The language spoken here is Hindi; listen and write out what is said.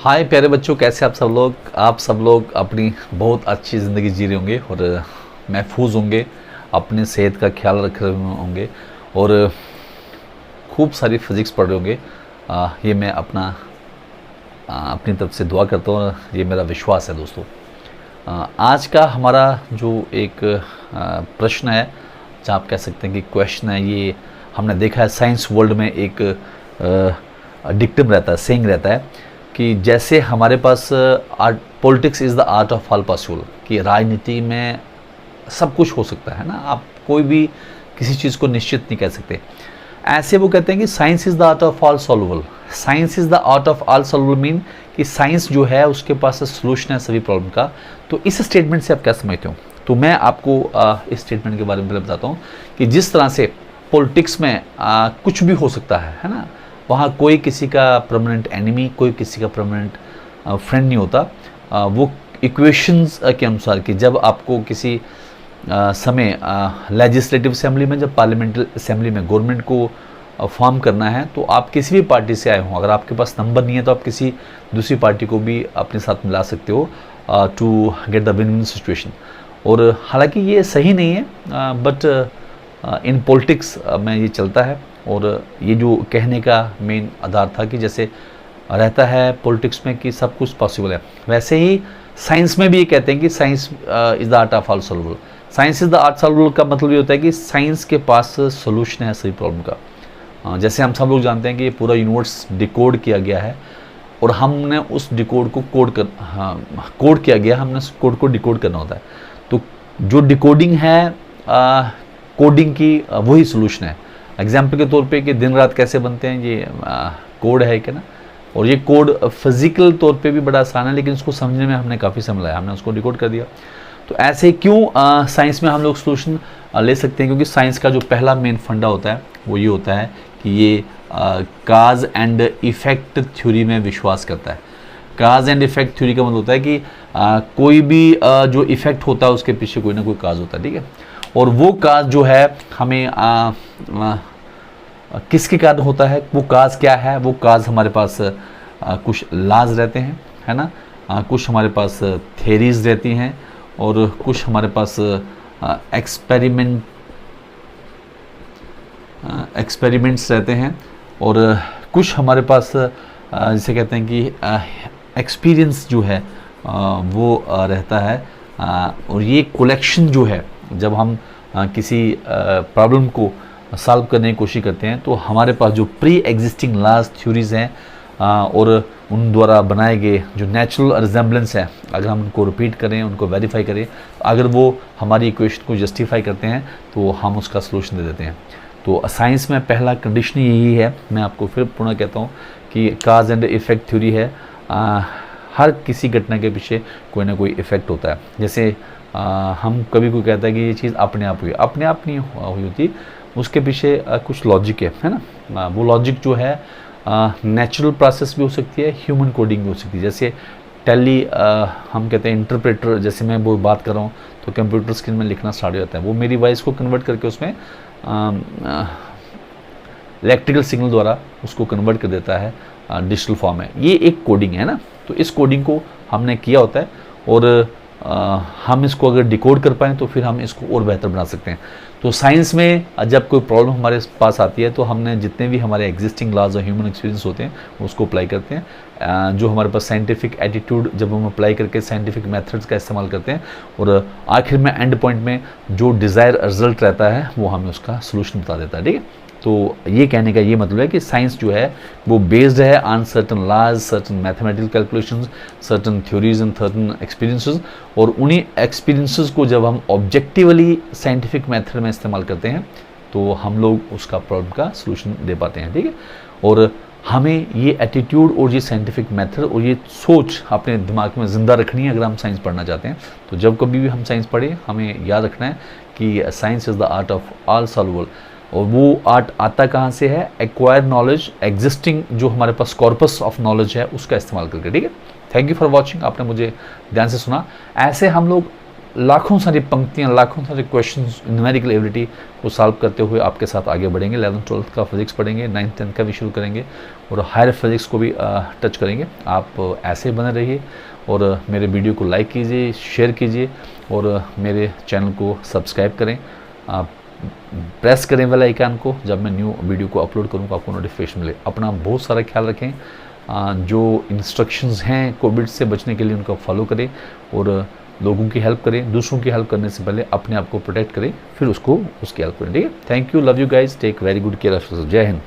हाय प्यारे बच्चों, कैसे आप सब लोग अपनी बहुत अच्छी ज़िंदगी जी रहे होंगे और महफूज होंगे, अपनी सेहत का ख्याल रख रहे होंगे और खूब सारी फिज़िक्स पढ़ रहे होंगे। ये मैं अपनी तरफ से दुआ करता हूँ, ये मेरा विश्वास है दोस्तों। आज का हमारा जो एक प्रश्न है, जहाँ आप कह सकते हैं कि क्वेश्चन है, ये हमने देखा है साइंस वर्ल्ड में एक डिक्टम रहता है, सेइंग रहता है कि जैसे हमारे पास politics is the art of all possible, कि राजनीति में सब कुछ हो सकता है ना, आप कोई भी किसी चीज़ को निश्चित नहीं कह सकते। ऐसे वो कहते हैं कि science is the art of all solvable. Science is the art of all solvable mean कि साइंस जो है उसके पास सोल्यूशन है सभी प्रॉब्लम का। तो इस स्टेटमेंट से आप क्या समझते हो? तो मैं आपको इस स्टेटमेंट के बारे में पहले बताता हूँ कि जिस तरह से पॉलिटिक्स में कुछ भी हो सकता है ना, वहाँ कोई किसी का परमानेंट एनिमी, कोई किसी का परमानेंट फ्रेंड नहीं होता। वो इक्वेशंस के अनुसार कि जब आपको किसी समय लेजिस्लेटिव असेंबली में, जब पार्लियामेंट्री असेंबली में गवर्नमेंट को फॉर्म करना है, तो आप किसी भी पार्टी से आए हों, अगर आपके पास नंबर नहीं है तो आप किसी दूसरी पार्टी को भी अपने साथ मिला सकते हो to get the win win situation. और हालांकि ये सही नहीं है, बट इन पॉलिटिक्स में ये चलता है। और ये जो कहने का मेन आधार था कि जैसे रहता है पॉलिटिक्स में कि सब कुछ पॉसिबल है, वैसे ही साइंस में भी ये कहते हैं कि science is the art of all solvable. Science is the art solvable का मतलब ये होता है कि साइंस के पास सोल्यूशन है सभी प्रॉब्लम का। जैसे हम सब लोग जानते हैं कि ये पूरा यूनिवर्स डिकोड किया गया है और हमने उस डिकोड को कोड किया गया, हमने उस कोड को डिकोड करना होता है। तो जो डिकोडिंग है कोडिंग की, वही सोल्यूशन है। एग्जाम्पल के तौर पे कि दिन रात कैसे बनते हैं, ये कोड है क्या ना, और ये कोड फिजिकल तौर पे भी बड़ा आसान है, लेकिन उसको समझने में हमने काफ़ी समय लगाया, हमने उसको डिकोड कर दिया। तो ऐसे क्यों साइंस में हम लोग सोल्यूशन ले सकते हैं? क्योंकि साइंस का जो पहला मेन फंडा होता है वो ये होता है कि ये काज एंड इफेक्ट थ्योरी में विश्वास करता है। काज एंड इफेक्ट थ्योरी का मतलब होता है कि कोई भी जो इफेक्ट होता है उसके पीछे कोई ना कोई काज होता है, ठीक है। और वो काज जो है हमें किसके कारण होता है, वो काज क्या है? वो काज हमारे पास कुछ लाज रहते हैं, है ना, कुछ हमारे पास थेरीज रहती हैं और कुछ हमारे पास एक्सपेरिमेंट्स रहते हैं और कुछ हमारे पास जिसे कहते हैं कि एक्सपीरियंस जो है वो रहता है। और ये कलेक्शन जो है, जब हम किसी प्रॉब्लम को सॉल्व करने की कोशिश करते हैं तो हमारे पास जो प्री एग्जिस्टिंग लॉज थ्योरीज हैं और उन द्वारा बनाए गए जो नेचुरल रिजेम्बलेंस है, अगर हम उनको रिपीट करें, उनको वेरीफाई करें, अगर वो हमारी इक्वेशन को जस्टिफाई करते हैं तो हम उसका सलूशन दे देते हैं। तो साइंस में पहला कंडीशन यही है। मैं आपको फिर पुनः कहता हूँ कि काज एंड इफेक्ट थ्योरी है, हर किसी घटना के पीछे कोई ना कोई इफेक्ट होता है। जैसे हम कभी कोई कहता है कि ये चीज़ अपने आप हुई, अपने आप नहीं हुई होती, उसके पीछे कुछ लॉजिक है ना। वो लॉजिक जो है नेचुरल प्रोसेस भी हो सकती है, ह्यूमन कोडिंग भी हो सकती है। जैसे हम कहते हैं इंटरप्रेटर, जैसे मैं वो बात कर रहा हूँ तो कंप्यूटर स्क्रीन में लिखना स्टार्ट हो जाता है, वो मेरी वॉइस को कन्वर्ट करके उसमें इलेक्ट्रिकल सिग्नल द्वारा उसको कन्वर्ट कर देता है डिजिटल फॉर्म में। ये एक कोडिंग है ना। तो इस कोडिंग को हमने किया होता है और हम इसको अगर डिकोड कर पाएँ तो फिर हम इसको और बेहतर बना सकते हैं। तो साइंस में जब कोई प्रॉब्लम हमारे पास आती है तो हमने जितने भी हमारे एग्जिस्टिंग लॉज और ह्यूमन एक्सपीरियंस होते हैं उसको अप्लाई करते हैं। जो हमारे पास साइंटिफिक एटीट्यूड, जब हम अप्लाई करके साइंटिफिक मेथड्स का इस्तेमाल करते हैं और आखिर में एंड पॉइंट में जो डिज़ायर रिजल्ट रहता है वो हमें उसका सोल्यूशन बता देता है, ठीक है। तो ये कहने का ये मतलब है कि साइंस जो है वो बेस्ड है on certain laws, certain mathematical calculations, certain theories and certain experiences. और उन्हीं एक्सपीरियंसेस को जब हम ऑब्जेक्टिवली साइंटिफिक मेथड में इस्तेमाल करते हैं तो हम लोग उसका प्रॉब्लम का सलूशन दे पाते हैं, ठीक है। और हमें ये एटीट्यूड और ये साइंटिफिक मेथड और ये सोच अपने दिमाग में ज़िंदा रखनी है अगर हम साइंस पढ़ना चाहते हैं। तो जब कभी भी हम साइंस पढ़ें हमें याद रखना है कि science is the art of all solvable. और वो आर्ट आता कहाँ से है? एक्वायर्ड नॉलेज, एग्जिस्टिंग जो हमारे पास कॉर्पस ऑफ नॉलेज है उसका इस्तेमाल करके, ठीक है। Thank you for watching. आपने मुझे ध्यान से सुना। ऐसे हम लोग लाखों सारी पंक्तियाँ, लाखों सारे क्वेश्चंस, न्यूमेरिकल एबिलिटी को सॉल्व करते हुए आपके साथ आगे बढ़ेंगे। 11th-12th का फिजिक्स पढ़ेंगे, 9th-10th का भी शुरू करेंगे और हायर फिजिक्स को भी टच करेंगे। आप ऐसे बने रहिए और मेरे वीडियो को लाइक कीजिए, शेयर कीजिए और मेरे चैनल को सब्सक्राइब करें। आप प्रेस करें बेल आइकन को, जब मैं न्यू वीडियो को अपलोड करूँगा आपको नोटिफिकेशन मिले। अपना बहुत सारा ख्याल रखें। जो इंस्ट्रक्शंस हैं कोविड से बचने के लिए उनको फॉलो करें और लोगों की हेल्प करें। दूसरों की हेल्प करने से पहले अपने आप को प्रोटेक्ट करें, फिर उसकी हेल्प करें। ठीक है, thank you, love you guys, take very good care of yourself. जय हिंद।